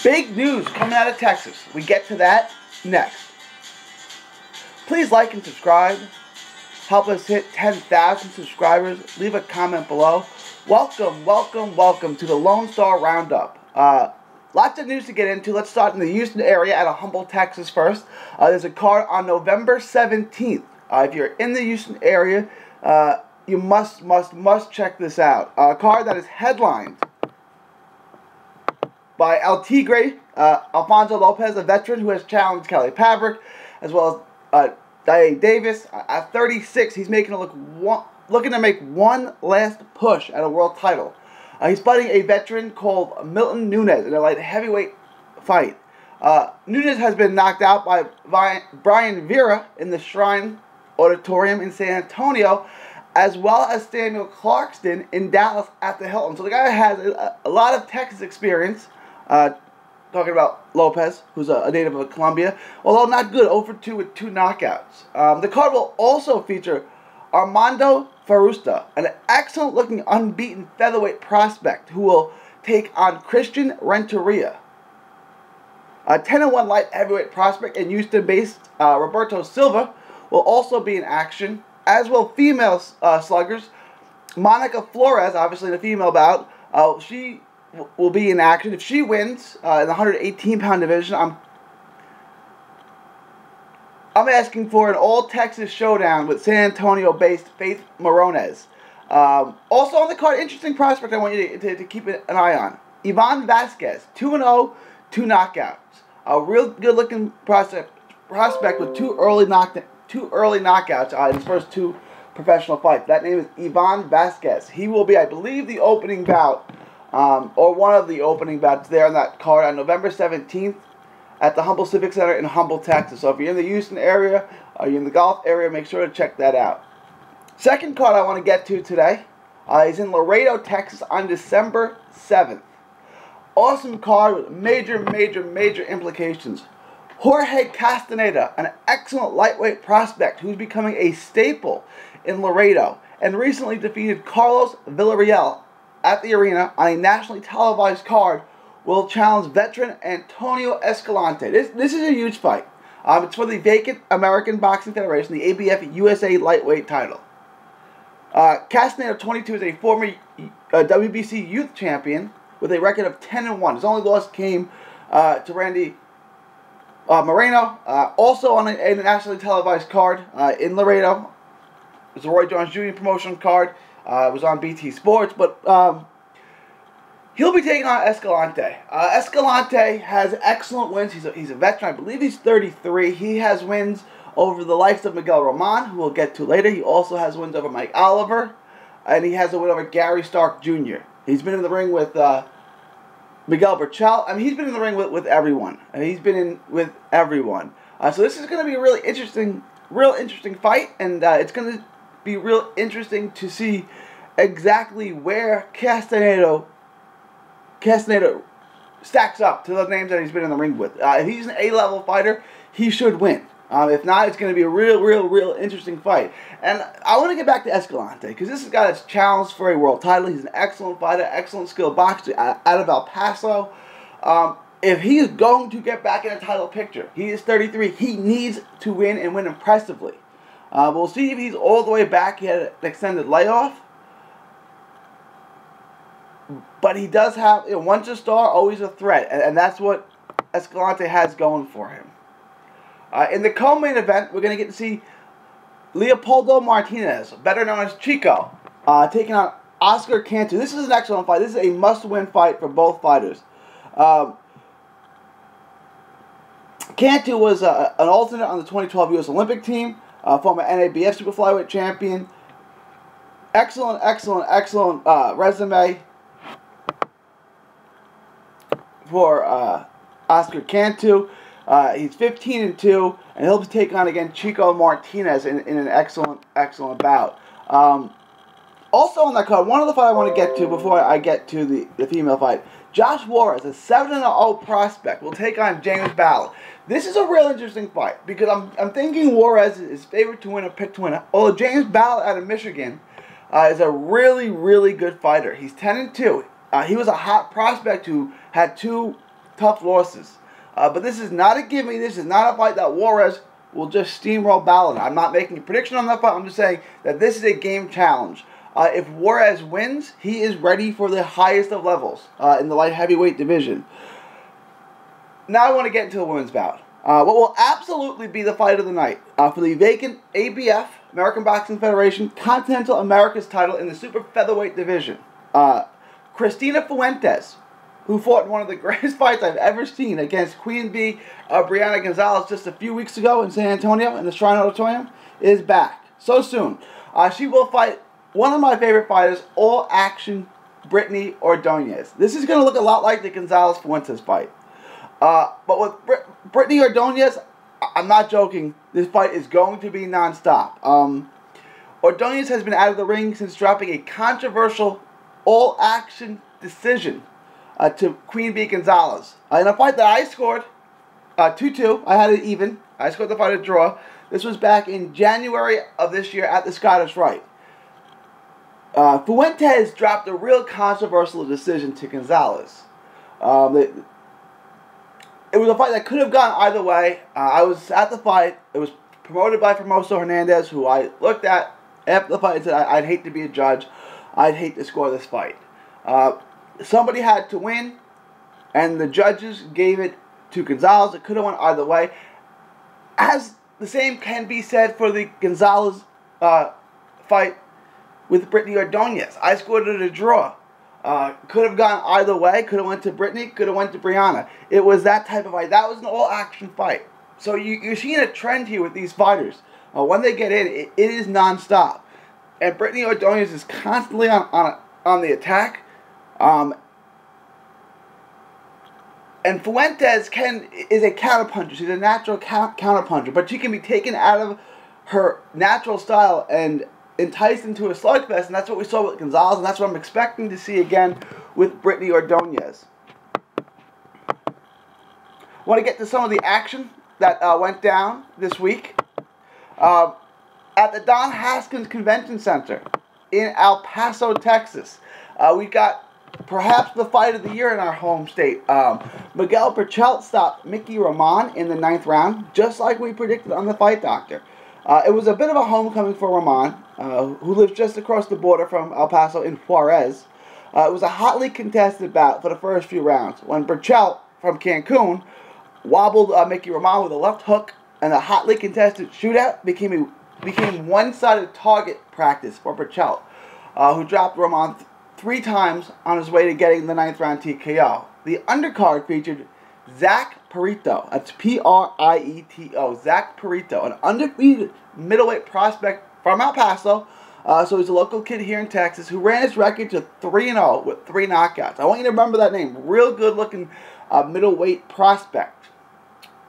Big news coming out of Texas. We get to that next. Please like and subscribe. Help us hit 10,000 subscribers. Leave a comment below. Welcome, welcome, welcome to the Lone Star Roundup. Lots of news to get into. Let's start in the Houston area at Humble, Texas first. There's a card on November 17th. If you're in the Houston area, you must check this out. A card that is headlined by El Tigre, Alfonso Lopez, a veteran who has challenged Kelly Pavlik, as well as Dae Davis. At 36, he's looking to make one last push at a world title. He's fighting a veteran called Milton Nunes in a light heavyweight fight. Nunes has been knocked out by Brian Vera in the Shrine Auditorium in San Antonio, as well as Samuel Clarkston in Dallas at the Hilton. So the guy has a lot of Texas experience. Talking about Lopez, who's a native of Colombia, although not good, 0-2 with 2 knockouts. The card will also feature Armando Farusta, an excellent-looking unbeaten featherweight prospect who will take on Christian Renteria. A 10-1 light heavyweight prospect and Houston-based Roberto Silva will also be in action, as will female sluggers. Monica Flores, obviously the female bout, she will be in action. If she wins in the 118-pound division, I'm asking for an all-Texas showdown with San Antonio-based Faith Morones. Also on the card, interesting prospect I want you to keep an eye on. Ivan Vasquez, 2-0, 2 knockouts. A real good-looking prospect with two early knockouts in his first 2 professional fights. That name is Ivan Vasquez. He will be, I believe, the opening bout, or one of the opening bouts there on that card on November 17th at the Humble Civic Center in Humble, Texas. So if you're in the Houston area, or you're in the Gulf area, make sure to check that out. Second card I want to get to today is in Laredo, Texas on December 7th. Awesome card with major implications. Jorge Castaneda, an excellent lightweight prospect who's becoming a staple in Laredo, and recently defeated Carlos Villarreal at the arena on a nationally televised card, will challenge veteran Antonio Escalante. This is a huge fight. It's for the vacant American Boxing Federation, the ABF USA lightweight title. Castaneda, 22, is a former WBC youth champion with a record of 10-1. His only loss came to Randy Moreno, also on a nationally televised card in Laredo. It's a Roy Jones Jr. promotion card. It was on BT Sports, but he'll be taking on Escalante. Escalante has excellent wins. He's a veteran. I believe he's 33. He has wins over the likes of Miguel Roman, who we'll get to later. He also has wins over Mike Oliver, and he has a win over Gary Stark Jr. He's been in the ring with Miguel Berchelt. I mean, he's been in the ring with everyone. He's been in with everyone. So this is going to be a really interesting fight, and it's going to be real interesting to see exactly where Castaneda stacks up to the names that he's been in the ring with. If he's an A-level fighter, he should win. If not, it's going to be a real interesting fight. And I want to get back to Escalante, because this is a guy that's challenged for a world title. He's an excellent fighter, excellent skilled boxer out of El Paso. If he is going to get back in a title picture, he is 33. He needs to win, and win impressively. We'll see if he's all the way back. He had an extended layoff. But he does have, once a star, always a threat. And that's what Escalante has going for him. In the co-main event, we're going to get to see Leopoldo Martinez, better known as Chico, taking on Oscar Cantu. This is an excellent fight. This is a must-win fight for both fighters. Cantu was an alternate on the 2012 U.S. Olympic team, former NABF super flyweight champion. Excellent resume for Oscar Cantu. He's 15-2, and he'll take on again Chico Martinez in an excellent bout. Also on that card, one other fight I want to get to before I get to the female fight. Josh Juarez, a 7-0 prospect, will take on James Ballard. This is a real interesting fight because I'm thinking Juarez is favored to win or picked to win. Although James Ballard out of Michigan is a really good fighter. He's 10-2. He was a hot prospect who had 2 tough losses. But this is not a gimme. This is not a fight that Juarez will just steamroll Ballin. I'm not making a prediction on that fight. I'm just saying that this is a game challenge. If Juarez wins, he is ready for the highest of levels in the light heavyweight division. Now I want to get into the women's bout. What will absolutely be the fight of the night for the vacant ABF, American Boxing Federation, Continental Americas title in the super featherweight division. Cristina Fuentes, who fought in one of the greatest fights I've ever seen against Queen Bee Brianna Gonzalez just a few weeks ago in San Antonio in the Shrine Auditorium, is back so soon. She will fight one of my favorite fighters, all-action Brittany Ordonez. This is going to look a lot like the Gonzalez-Fuentes fight. But with Brittany Ordonez, I'm not joking, this fight is going to be non-stop. Ordonez has been out of the ring since dropping a controversial all-action decision to Queen Bee Gonzalez. In a fight that I scored 2-2, I had it even. I scored the fight a draw. This was back in January of this year at the Scottish Rite. Fuentes dropped a real controversial decision to Gonzalez. It was a fight that could have gone either way. I was at the fight. It was promoted by Formoso Hernandez, who I looked at after the fight and said, I'd hate to be a judge. I'd hate to score this fight. Somebody had to win, and the judges gave it to Gonzalez. It could have went either way. As the same can be said for the Gonzalez fight with Brittany Ordonez. I scored it a draw. Could have gone either way. Could have went to Brittany. Could have went to Brianna. It was that type of fight. That was an all-action fight. So you're seeing a trend here with these fighters. When they get in, it is non-stop. And Brittany Ordonez is constantly on the attack. And Fuentes is a counterpuncher. She's a natural counterpuncher. But she can be taken out of her natural style and enticed into a slugfest. And that's what we saw with Gonzalez. And that's what I'm expecting to see again with Brittany Ordonez. I want to get to some of the action that went down this week. At the Don Haskins Convention Center in El Paso, Texas. We got perhaps the fight of the year in our home state. Miguel Berchelt stopped Mickey Roman in the 9th round, just like we predicted on the Fight Doctor. It was a bit of a homecoming for Roman, who lives just across the border from El Paso in Juarez. It was a hotly contested bout for the first few rounds, when Berchelt from Cancun wobbled Mickey Roman with a left hook, and the hotly contested shootout became one-sided target practice for Berchelt, who dropped Roman 3 times on his way to getting the 9th round TKO. The undercard featured Zach Perito. That's P-R-I-E-T-O. Zach Perito, an undefeated middleweight prospect from El Paso. So he's a local kid here in Texas who ran his record to 3-0 with 3 knockouts. I want you to remember that name. Real good-looking middleweight prospect.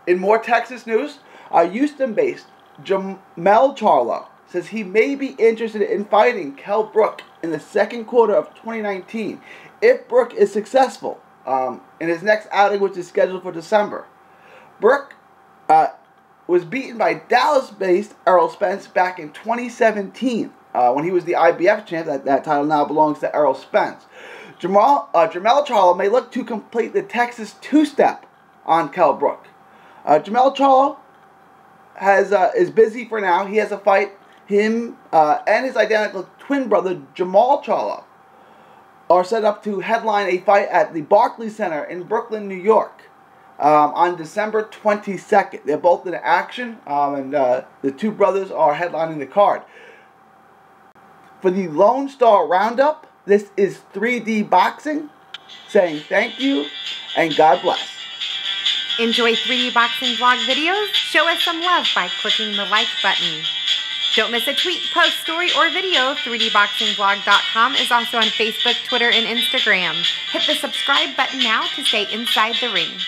In more Texas news, Houston-based Jeremell Charlo says he may be interested in fighting Kell Brook in the second quarter of 2019 if Brook is successful in his next outing, which is scheduled for December. Brook was beaten by Dallas-based Errol Spence back in 2017 when he was the IBF champ. That title now belongs to Errol Spence. Jeremell Charlo may look to complete the Texas two-step on Kell Brook. Jeremell Charlo is busy for now. He has a fight. Him and his identical twin brother, Jamal Charlo, are set up to headline a fight at the Barclays Center in Brooklyn, New York on December 22nd. They're both in action, and the two brothers are headlining the card. For the Lone Star Roundup, this is 3D Boxing saying thank you and God bless. Enjoy 3D Boxing vlog videos? Show us some love by clicking the like button. Don't miss a tweet, post, story, or video. 3dboxingvlog.com is also on Facebook, Twitter, and Instagram. Hit the subscribe button now to stay inside the ring.